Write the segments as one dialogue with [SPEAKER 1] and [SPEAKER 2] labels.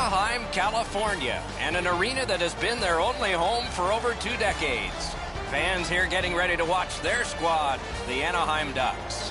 [SPEAKER 1] Anaheim, California, and an arena that has been their only home for over 2 decades. Fans here getting ready to watch their squad, the Anaheim Ducks.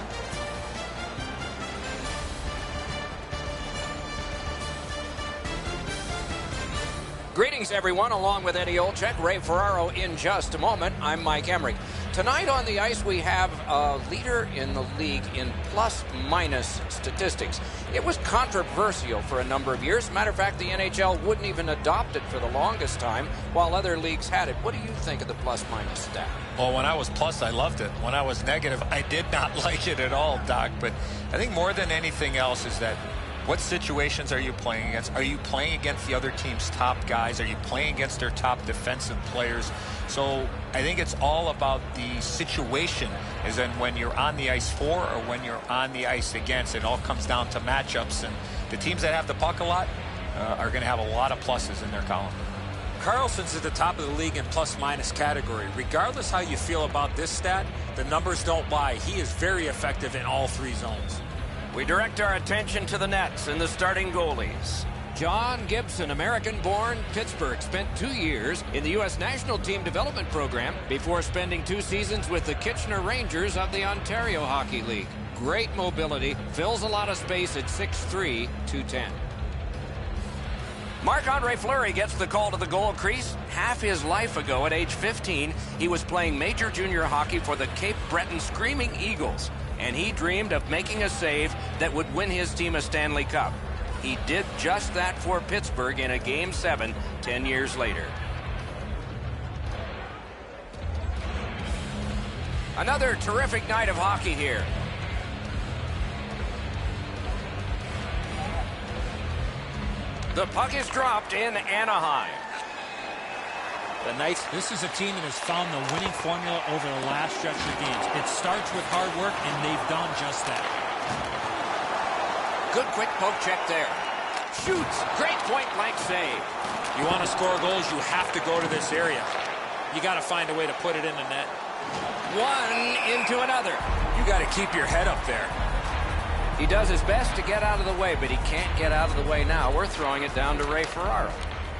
[SPEAKER 1] Greetings, everyone. Along with Eddie Olczyk, Ray Ferraro in just a moment. I'm Mike Emmerich. Tonight on the ice, we have a leader in the league in plus-minus statistics. It was controversial for a number of years. Matter of fact, the NHL wouldn't even adopt it for the longest time, while other leagues had it. What do you think of the plus-minus stat?
[SPEAKER 2] Well, when I was plus, I loved it. When I was negative, I did not like it at all, Doc. But I think more than anything else is that what situations are you playing against? Are you playing against the other team's top guys? Are you playing against their top defensive players? So I think it's all about the situation, as in when you're on the ice for or when you're on the ice against. It all comes down to matchups, and the teams that have the puck a lot are going to have a lot of pluses in their column.
[SPEAKER 3] Carlson's at the top of the league in plus-minus category. Regardless how you feel about this stat, the numbers don't lie. He is very effective in all 3 zones.
[SPEAKER 1] We direct our attention to the nets and the starting goalies. John Gibson, American-born, Pittsburgh, spent 2 years in the U.S. National Team Development Program before spending 2 seasons with the Kitchener Rangers of the Ontario Hockey League. Great mobility, fills a lot of space at 6'3", 210. Marc-Andre Fleury gets the call to the goal crease. Half his life ago, at age 15, he was playing major junior hockey for the Cape Breton Screaming Eagles, and he dreamed of making a save that would win his team a Stanley Cup. He did just that for Pittsburgh in a Game 7 10 years later. Another terrific night of hockey here. The puck is dropped in Anaheim.
[SPEAKER 3] The Knights.
[SPEAKER 4] This is a team that has found the winning formula over the last stretch of games. It starts with hard work, and they've done just that.
[SPEAKER 1] Good quick poke check there. Shoots. Great point-blank save.
[SPEAKER 3] You want to score goals, you have to go to this area. You got to find a way to put it in the net.
[SPEAKER 1] One into another.
[SPEAKER 3] You got to keep your head up there.
[SPEAKER 1] He does his best to get out of the way, but he can't get out of the way now. We're throwing it down to Ray Ferraro.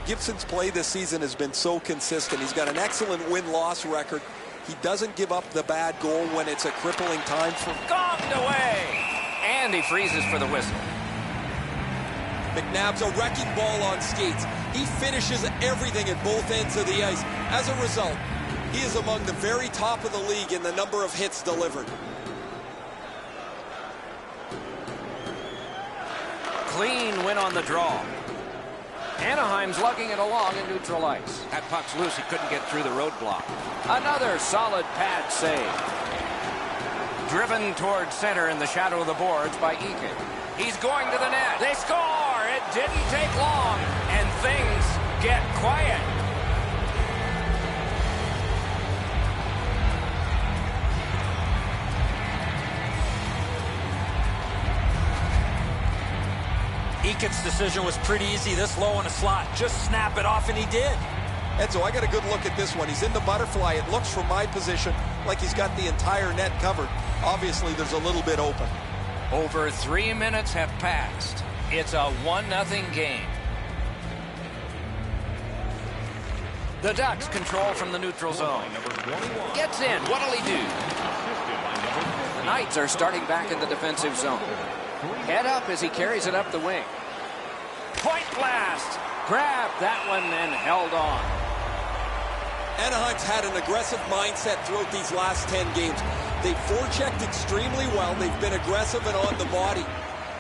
[SPEAKER 5] Gibson's play this season has been so consistent. He's got an excellent win-loss record. He doesn't give up the bad goal when it's a crippling time for...
[SPEAKER 1] Gonged away! And he freezes for the whistle.
[SPEAKER 5] McNabb's a wrecking ball on skates. He finishes everything at both ends of the ice. As a result, he is among the very top of the league in the number of hits delivered.
[SPEAKER 1] Clean win on the draw. Anaheim's lugging it along in neutral ice. That puck's loose. He couldn't get through the roadblock. Another solid pad save. Driven towards center in the shadow of the boards by Eakin. He's going to the net. They score! It didn't take long, and things get quiet.
[SPEAKER 3] Eakin's decision was pretty easy. This low in a slot. Just snap it off, and he did.
[SPEAKER 5] Enzo, I got a good look at this one. He's in the butterfly. It looks from my position like he's got the entire net covered. Obviously, there's a little bit open.
[SPEAKER 1] Over 3 minutes have passed. It's a 1-0 game. The Ducks control from the neutral zone. Gets in. What'll he do? The Knights are starting back in the defensive zone. Head up as he carries it up the wing. Point blast. Grabbed that one and held on.
[SPEAKER 5] Anaheim's had an aggressive mindset throughout these last 10 games. They've forechecked extremely well. They've been aggressive and on the body.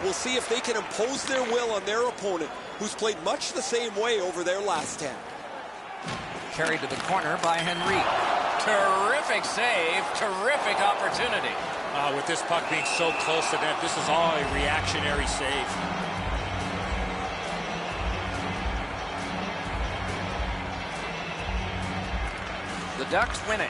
[SPEAKER 5] We'll see if they can impose their will on their opponent, who's played much the same way over their last 10.
[SPEAKER 1] Carried to the corner by Henry. Terrific save. Terrific opportunity.
[SPEAKER 3] With this puck being so close to net, this is all a reactionary save.
[SPEAKER 1] The Ducks win it.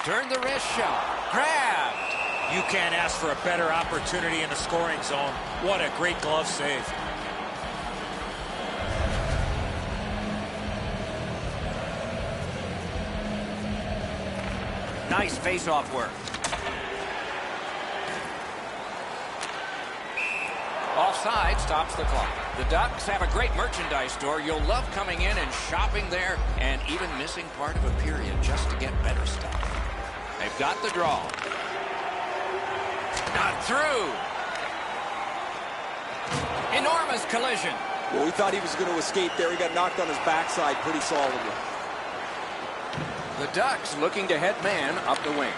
[SPEAKER 1] Turn the wrist shot. Grabbed.
[SPEAKER 3] You can't ask for a better opportunity in the scoring zone. What a great glove save.
[SPEAKER 1] Nice face-off work. offside stops the clock. The Ducks have a great merchandise store. You'll love coming in and shopping there and even missing part of a period just to get better stuff. They've got the draw. Not through. Enormous collision.
[SPEAKER 5] Well, we thought he was going to escape there. He got knocked on his backside pretty solidly.
[SPEAKER 1] The Ducks looking to head man up the wing.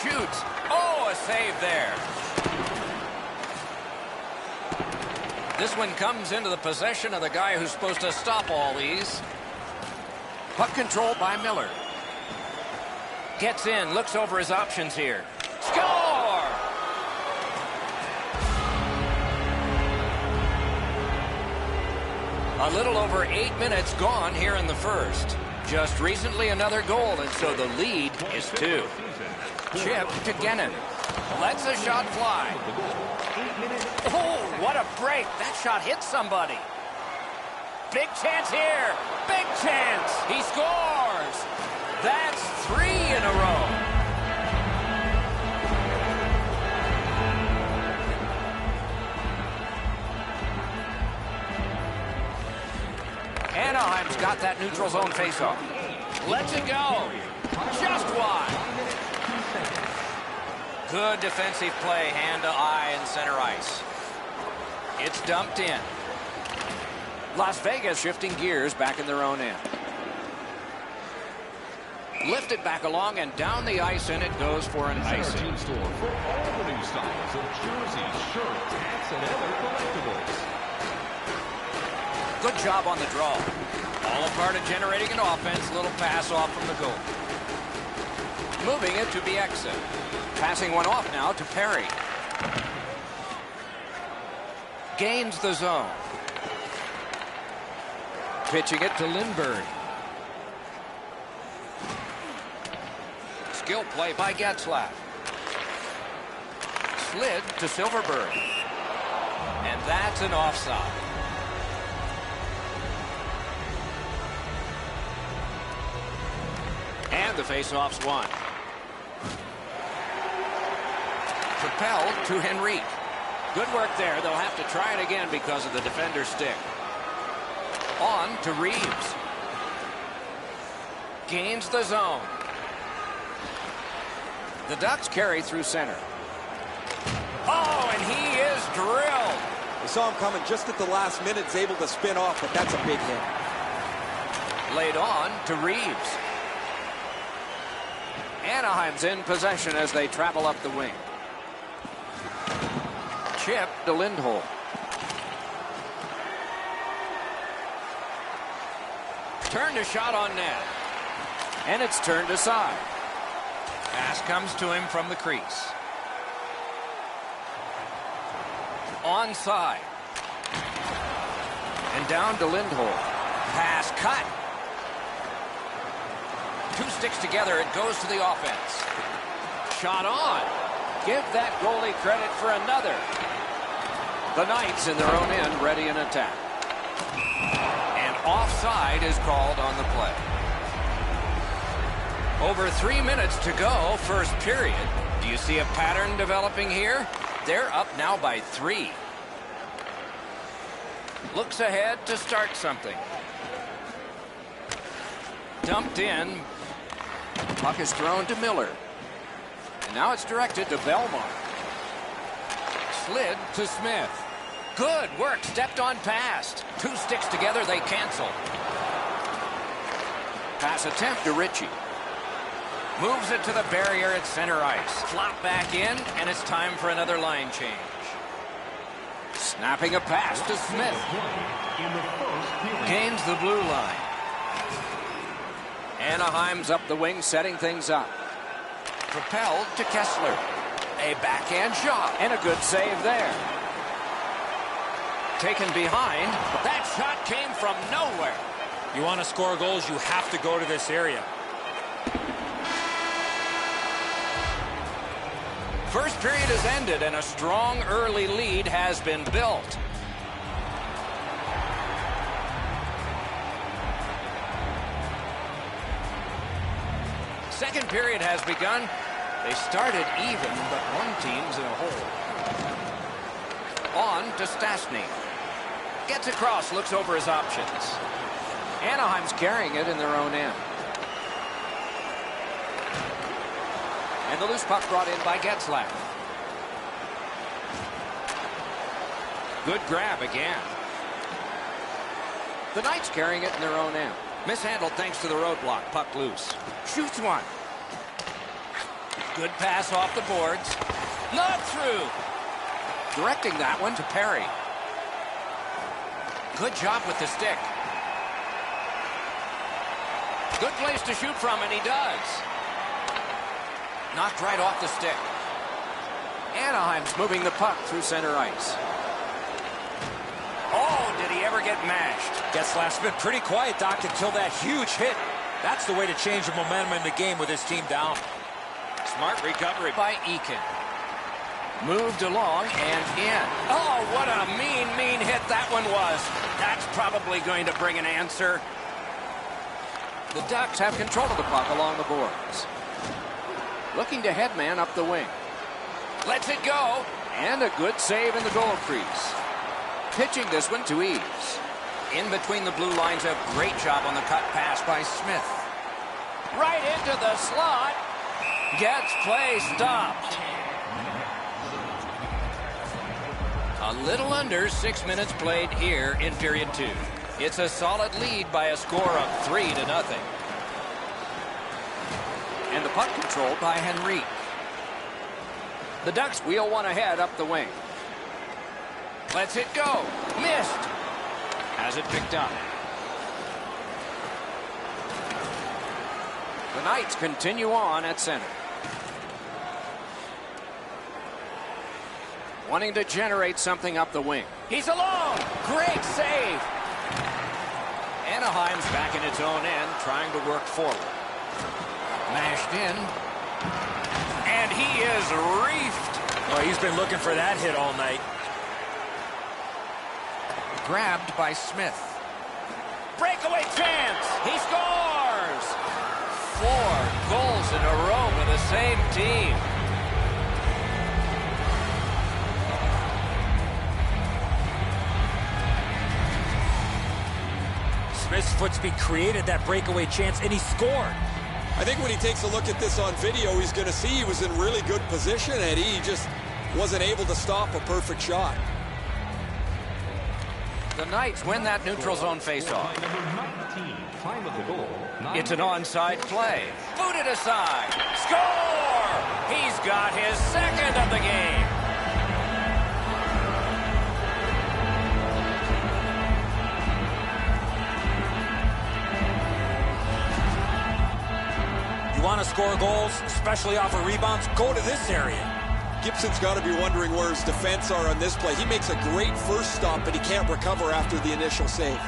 [SPEAKER 1] Shoots. Oh, a save there. This one comes into the possession of the guy who's supposed to stop all these. Puck control by Miller. Gets in, looks over his options here. Score! A little over 8 minutes gone here in the first. Just recently another goal, and so the lead is 2. Chip to Gennon. Lets a shot fly. Oh, what a break. That shot hit somebody. Big chance here. Big chance. He scores. That's 3 in a row. Anaheim's got that neutral zone faceoff. Lets it go. Just wide. Good defensive play, hand to eye in center ice. It's dumped in. Las Vegas shifting gears back in their own end. Lifted back along and down the ice, and it goes for an icing.
[SPEAKER 6] Team store for all the new styles of jerseys, shirts, hats, and other collectibles.
[SPEAKER 1] Good job on the draw. All a part of generating an offense. Little pass off from the goal. Moving it to Bieksa. Passing one off now to Perry. Gains the zone. Pitching it to Lindbergh. Skill play by Getzlaff. Slid to Silverberg. And that's an offside. And the faceoff's won. Propelled to Henrique. Good work there. They'll have to try it again because of the defender's stick. On to Reeves. Gains the zone. The Ducks carry through center. Oh, and he is drilled.
[SPEAKER 5] We saw him coming just at the last minute. He's able to spin off, but that's a big hit.
[SPEAKER 1] Laid on to Reeves. Anaheim's in possession as they travel up the wing. Chip to Lindholm. Turned a shot on net. And it's turned aside. Pass comes to him from the crease. Onside. And down to Lindholm. Pass cut. 2 sticks together. It goes to the offense. Shot on. Give that goalie credit for another. The Knights in their own end ready in attack. And offside is called on the play. Over 3 minutes to go, first period. Do you see a pattern developing here? They're up now by 3. Looks ahead to start something. Dumped in. Puck is thrown to Miller. And now it's directed to Belmont. Slid to Smith. Good work. Stepped on past. 2 sticks together. They cancel. Pass attempt to Ritchie. Moves it to the barrier at center ice. Flop back in, and it's time for another line change. Snapping a pass to Smith. Gains the blue line. Anaheim's up the wing, setting things up. Propelled to Kessler. A backhand shot, and a good save there. Taken behind. That shot came from nowhere.
[SPEAKER 3] You want to score goals, you have to go to this area.
[SPEAKER 1] First period has ended, and a strong early lead has been built. Second period has begun. They started even, but one team's in a hole. On to Stastny. Gets across, looks over his options. Anaheim's carrying it in their own end. And the loose puck brought in by Getzlaf. Good grab again. The Knights carrying it in their own end. Mishandled thanks to the roadblock. Puck loose. Shoots one. Good pass off the boards. Not through. Directing that one to Perry. Good job with the stick. Good place to shoot from, and he does. Knocked right off the stick. Anaheim's moving the puck through center ice. Oh, did he ever get mashed?
[SPEAKER 3] Getzlaf's been pretty quiet, Doc, until that huge hit. That's the way to change the momentum in the game with his team down.
[SPEAKER 1] Smart recovery by Eakin. Moved along and in. Oh, what a mean hit that one was. That's probably going to bring an answer. The Ducks have control of the puck along the boards. Looking to headman up the wing. Lets it go. And a good save in the goal crease. Pitching this one to Eaves. In between the blue lines, a great job on the cut pass by Smith. Right into the slot. Gets play stopped. A little under 6 minutes played here in period 2. It's a solid lead by a score of 3-0. And the puck controlled by Henrique. The Ducks wheel one ahead up the wing. Lets it go. Missed. Has it picked up. The Knights continue on at center. Wanting to generate something up the wing. He's alone. Great save. Anaheim's back in its own end, trying to work forward. Mashed in. And he is reefed.
[SPEAKER 3] Well, he's been looking for that hit all night.
[SPEAKER 1] Grabbed by Smith. Breakaway chance. He scores. 4 goals in a row for the same team.
[SPEAKER 3] Smith's foot speed created that breakaway chance, and he scored.
[SPEAKER 5] I think when he takes a look at this on video, he's going to see he was in really good position, and he just wasn't able to stop a perfect shot.
[SPEAKER 1] The Knights win that neutral zone faceoff. It's an onside play. Booted aside. Score! He's got his second of the game.
[SPEAKER 3] You want to score goals, especially off of rebounds, go to this area.
[SPEAKER 5] Gibson's got to be wondering where his defense are on this play. He makes a great first stop, but he can't recover after the initial save.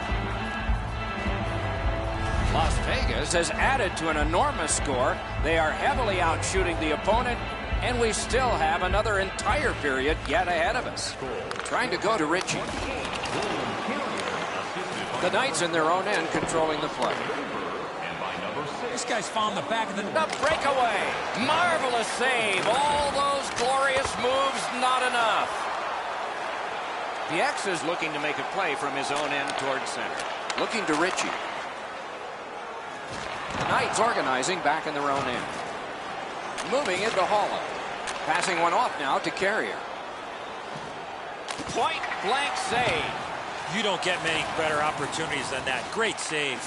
[SPEAKER 1] Las Vegas has added to an enormous score. They are heavily out shooting the opponent, and we still have another entire period yet ahead of us. Trying to go to Ritchie. The Knights in their own end controlling the play.
[SPEAKER 3] This guy's found the back of the
[SPEAKER 1] breakaway. Marvelous save. All those glorious moves, not enough. The X is looking to make a play from his own end towards center. Looking to Ritchie. The Knights organizing back in their own end. Moving it to Holland. Passing one off now to Carrier. Point blank save.
[SPEAKER 3] You don't get many better opportunities than that. Great save.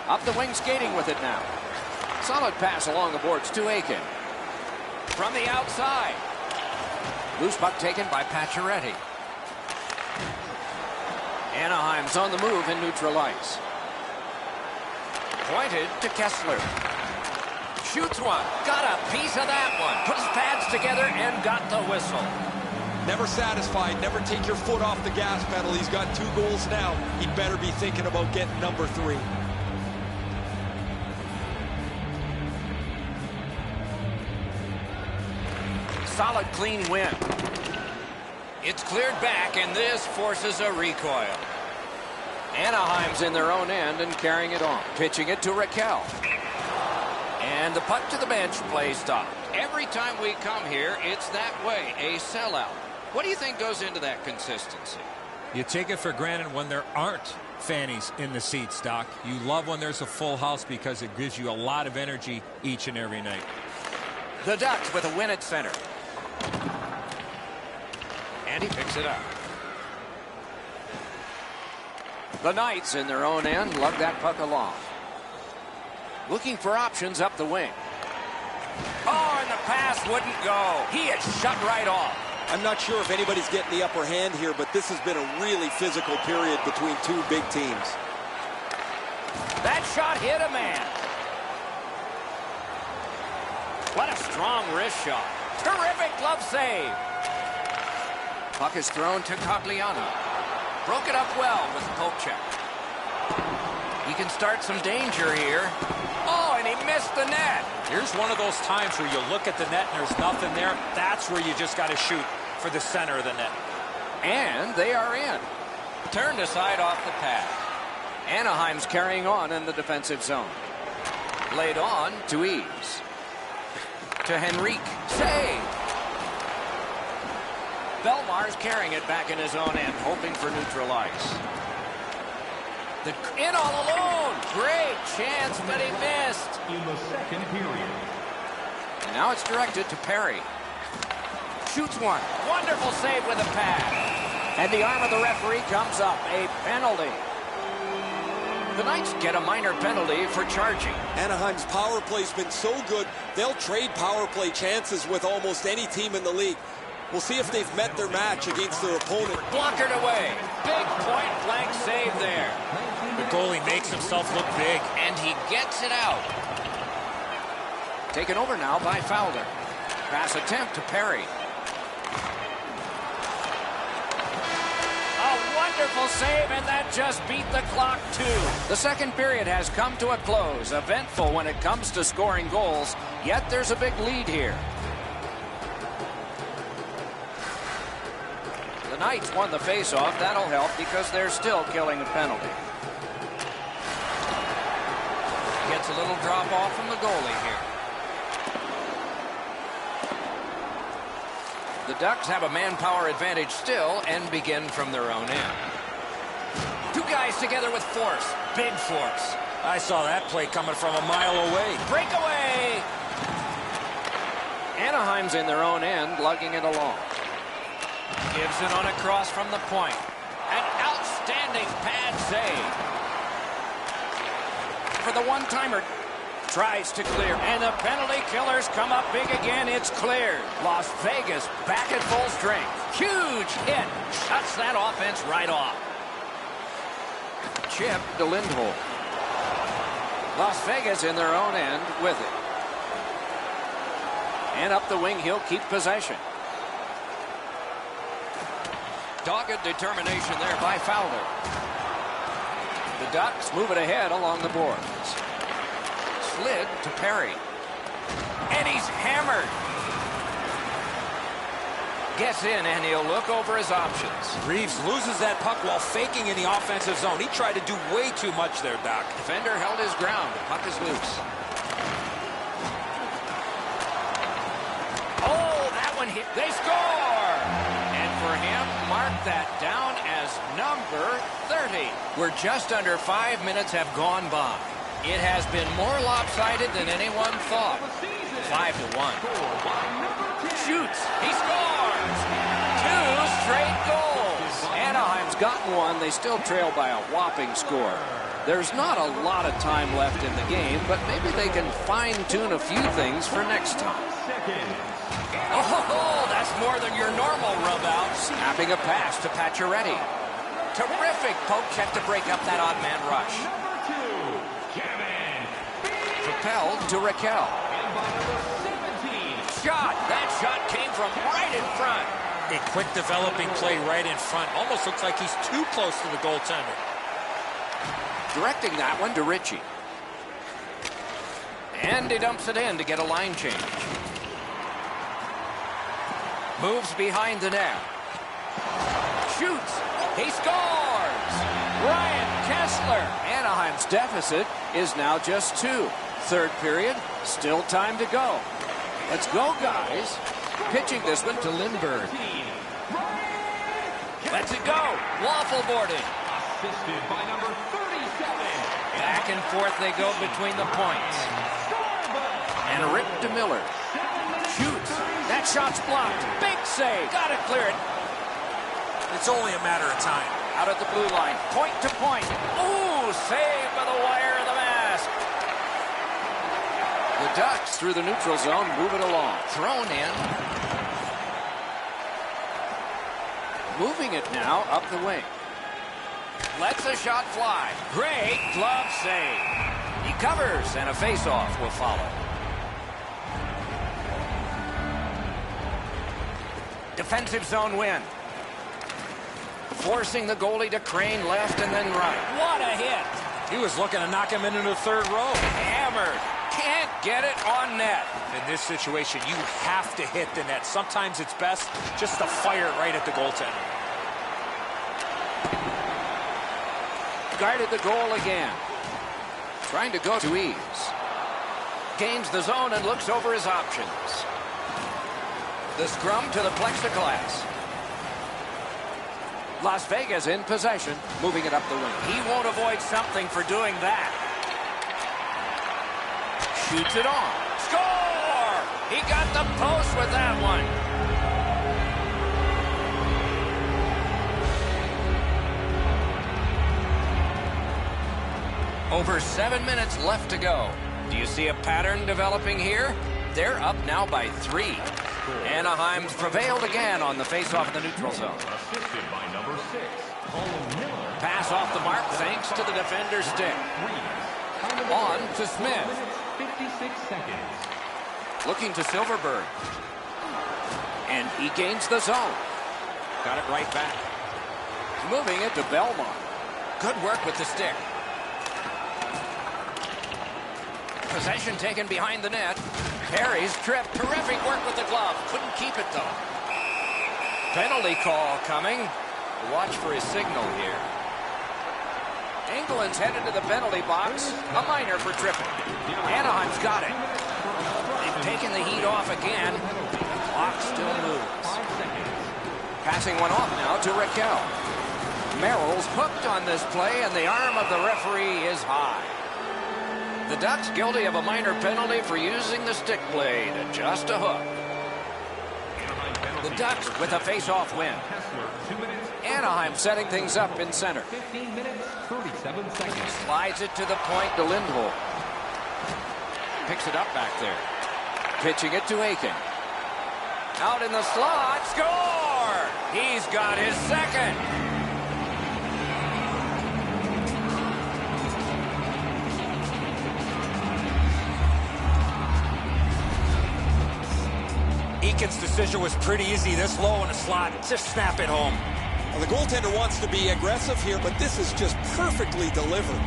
[SPEAKER 1] Up the wing, skating with it now. Solid pass along the boards to Aiken. From the outside. Loose puck taken by Pacioretty. Anaheim's on the move in neutral ice. Pointed to Kessler. Shoots one. Got a piece of that one. Put his pads together and got the whistle.
[SPEAKER 5] Never satisfied. Never take your foot off the gas pedal. He's got 2 goals now. He'd better be thinking about getting number 3.
[SPEAKER 1] Solid, clean win. It's cleared back, and this forces a recoil. Anaheim's in their own end and carrying it on. Pitching it to Raquel. And the puck to the bench, play stopped. every time we come here, it's that way, a sellout. What do you think goes into that consistency?
[SPEAKER 3] You take it for granted when there aren't fannies in the seats, Doc. You love when there's a full house because it gives you a lot of energy each and every night.
[SPEAKER 1] The Ducks with a win at center. And he picks it up. The Knights in their own end lug that puck along. Looking for options up the wing. Oh, and the pass wouldn't go. He is shut right off.
[SPEAKER 5] I'm not sure if anybody's getting the upper hand here, but this has been a really physical period between two big teams.
[SPEAKER 1] That shot hit a man. What a strong wrist shot. Terrific glove save. Puck is thrown to Cogliano. Broke it up well with the poke check. He can start some danger here. Oh, and he missed the net.
[SPEAKER 3] Here's one of those times where you look at the net and there's nothing there. That's where you just got to shoot for the center of the net.
[SPEAKER 1] And they are in. Turned aside off the pad. Anaheim's carrying on in the defensive zone. Laid on to Eves. To Henrique. Save. Belmar's carrying it back in his own end, hoping for neutral ice. In all alone. Great chance, but he missed.
[SPEAKER 6] In the second period.
[SPEAKER 1] And now it's directed to Perry. Shoots one. Wonderful save with a pad. And the arm of the referee comes up. A penalty. The Knights get a minor penalty for charging.
[SPEAKER 5] Anaheim's power play's been so good, they'll trade power play chances with almost any team in the league. We'll see if they've met their match against their opponent.
[SPEAKER 1] Blockered away. Big point-blank save there.
[SPEAKER 3] The goalie makes himself look big.
[SPEAKER 1] And he gets it out. Taken over now by Fowler. Pass attempt to Perry. A wonderful save, and that just beat the clock too. The second period has come to a close. Eventful when it comes to scoring goals, yet there's a big lead here. The Knights won the face-off. That'll help because they're still killing a penalty. Gets a little drop off from the goalie here. The Ducks have a manpower advantage still and begin from their own end. Two guys together with force. Big force.
[SPEAKER 3] I saw that play coming from a mile away.
[SPEAKER 1] Breakaway! Anaheim's in their own end, lugging it along. Gives it on a cross from the point. An outstanding pad save. For the one-timer. Tries to clear. And the penalty killers come up big again. It's cleared. Las Vegas back at full strength. Huge hit. Shuts that offense right off. Chip to Lindholm. Las Vegas in their own end with it. And up the wing, he'll keep possession. Dogged determination there by Fowler. The Ducks move it ahead along the boards. Slid to Perry. And he's hammered. Gets in, and he'll look over his options.
[SPEAKER 3] Reeves loses that puck while faking in the offensive zone. He tried to do way too much there, Doc.
[SPEAKER 1] Defender held his ground. The puck is loose. Oh, that one hit. They score! And for him, mark that down as number 30. We're just under 5 minutes have gone by. It has been more lopsided than anyone thought. 5-1. Shoots. He scores. 2 straight goals. Anaheim's gotten one. They still trail by a whopping score. There's not a lot of time left in the game, but maybe they can fine-tune a few things for next time. Oh, that's more than your normal rub-out. Snapping a pass to Pacioretty. Terrific poke check to break up that odd man rush. Propelled to Raquel. Shot. That shot came from right in front.
[SPEAKER 3] A quick developing play right in front. Almost looks like he's too close to the goaltender.
[SPEAKER 1] Directing that one to Ritchie. And he dumps it in to get a line change. Moves behind the net. Shoots. He scores. Ryan Kessler. Anaheim's deficit is now just 2. Third period, still time to go. Let's go, guys. Pitching this one to Lindbergh. Lets it go. Waffle boarded.
[SPEAKER 6] Assisted by number 37.
[SPEAKER 1] Back and forth they go between the points. And Rick DeMiller shoots. That shot's blocked. Big save. Got to clear it.
[SPEAKER 3] It's only a matter of time.
[SPEAKER 1] Out at the blue line. Point to point. Ooh, saved by the wire of the mask. The Ducks through the neutral zone move it along. Thrown in. Moving it now up the wing. Lets a shot fly. Great glove save. He covers, and a face-off will follow. Defensive zone win. Forcing the goalie to crane left and then right. What a hit.
[SPEAKER 3] He was looking to knock him into the third row.
[SPEAKER 1] Hammered. Can't get it on net.
[SPEAKER 3] In this situation, you have to hit the net. Sometimes it's best just to fire it right at the goaltender.
[SPEAKER 1] Guarded the goal again. Trying to go to ease. Gains the zone and looks over his options. The scrum to the plexiglass. Las Vegas in possession, moving it up the wing. He won't avoid something for doing that. Shoots it on. Score! He got the post with that one. Over 7 minutes left to go. Do you see a pattern developing here? They're up now by 3. Anaheim's prevailed again on the face-off in the neutral zone.
[SPEAKER 6] Assisted by number 6.
[SPEAKER 1] Pass off the mark thanks to the defender's stick. On to Smith.
[SPEAKER 6] 56 seconds.
[SPEAKER 1] Looking to Silverberg. And he gains the zone. Got it right back. Moving it to Belmont. Good work with the stick. Possession taken behind the net. Perry's trip. Terrific work with the glove. Couldn't keep it, though. Penalty call coming. Watch for his signal here. Engeland's headed to the penalty box. A minor for tripping. Anaheim's got it. They've taken the heat off again. The clock still moves. Passing one off now to Raquel. Merrill's hooked on this play, and the arm of the referee is high. The Ducks guilty of a minor penalty for using the stick blade. Just a hook. The Ducks with a face-off win. Anaheim setting things up in center.
[SPEAKER 6] 15 minutes, 37 seconds.
[SPEAKER 1] Slides it to the point to Lindholm. Picks it up back there. Pitching it to Aiken. Out in the slot. Score! He's got his second.
[SPEAKER 3] Aiken's decision was pretty easy. This low in the slot, just snap it home.
[SPEAKER 5] Well, the goaltender wants to be aggressive here, but this is just perfectly delivered.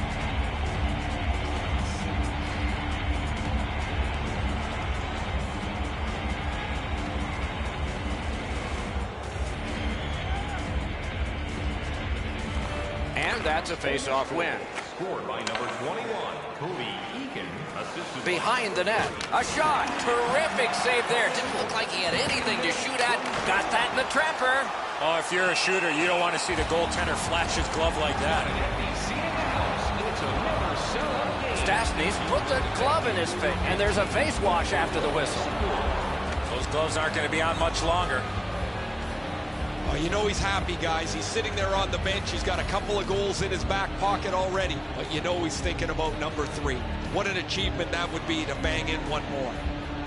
[SPEAKER 1] And that's a face-off win.
[SPEAKER 6] Scored by number 21, Cody Eakin. Assisted
[SPEAKER 1] Behind the net. A shot. Terrific save there. Didn't look like he had anything to shoot at. Got that in the trapper.
[SPEAKER 3] Oh, if you're a shooter, you don't want to see the goaltender flash his glove like that.
[SPEAKER 1] Stastny's put the glove in his face, and there's a face wash after the whistle.
[SPEAKER 3] Those gloves aren't going to be on much longer.
[SPEAKER 5] Oh, you know he's happy, guys. He's sitting there on the bench. He's got a couple of goals in his back pocket already. But you know he's thinking about number 3. What an achievement that would be to bang in one more.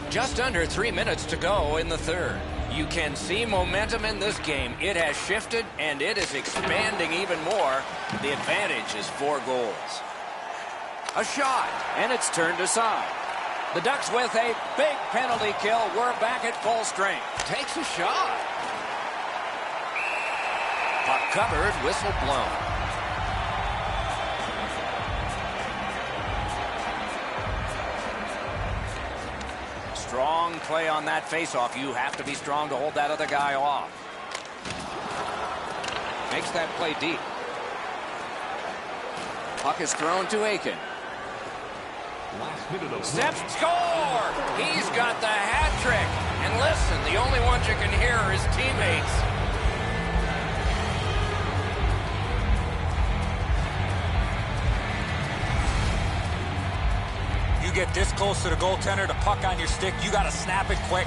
[SPEAKER 1] Just under 3 minutes to go in the third. You can see momentum in this game. It has shifted, and it is expanding even more. The advantage is 4 goals. A shot, and it's turned aside. The Ducks with a big penalty kill. We're back at full strength. Takes a shot. Puck covered, whistle blown. Strong play on that faceoff. You have to be strong to hold that other guy off. Makes that play deep. Puck is thrown to Aiken.
[SPEAKER 6] Last minute of
[SPEAKER 1] Steps, score! He's got the hat trick. And listen, the only ones you can hear are his teammates.
[SPEAKER 3] You get this close to the goaltender, the puck on your stick, you got to snap it quick.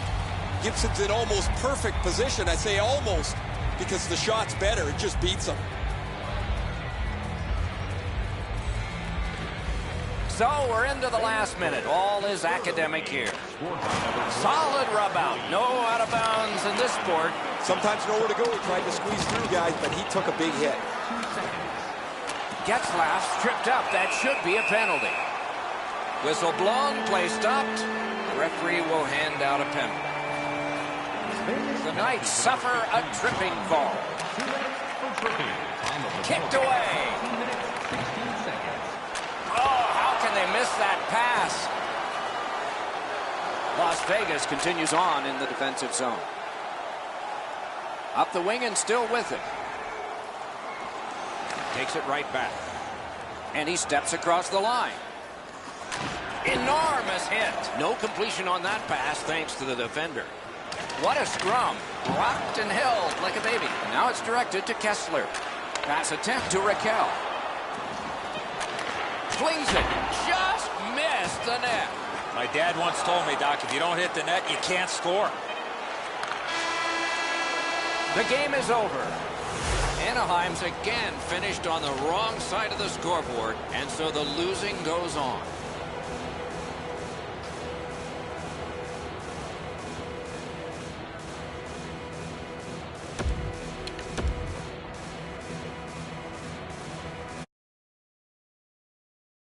[SPEAKER 5] Gibson's in almost perfect position. I say almost because the shot's better. It just beats him.
[SPEAKER 1] So we're into the last minute. All is academic here. Solid rub out. No out of bounds in this sport.
[SPEAKER 5] Sometimes nowhere to go. He tried to squeeze through, guys, but he took a big hit.
[SPEAKER 1] Gets last, tripped up. That should be a penalty. Whistle blown, play stopped. The referee will hand out a penalty. The Knights suffer a tripping fall. Kicked away. Oh, how can they miss that pass? Las Vegas continues on in the defensive zone. Up the wing and still with it. Takes it right back. And he steps across the line. Enormous hit. No completion on that pass thanks to the defender. What a scrum. Rocked and held like a baby. Now it's directed to Kessler. Pass attempt to Raquel. Flings it. Just missed the net.
[SPEAKER 3] My dad once told me, Doc, if you don't hit the net, you can't score.
[SPEAKER 1] The game is over. Anaheim's again finished on the wrong side of the scoreboard, and so the losing goes on.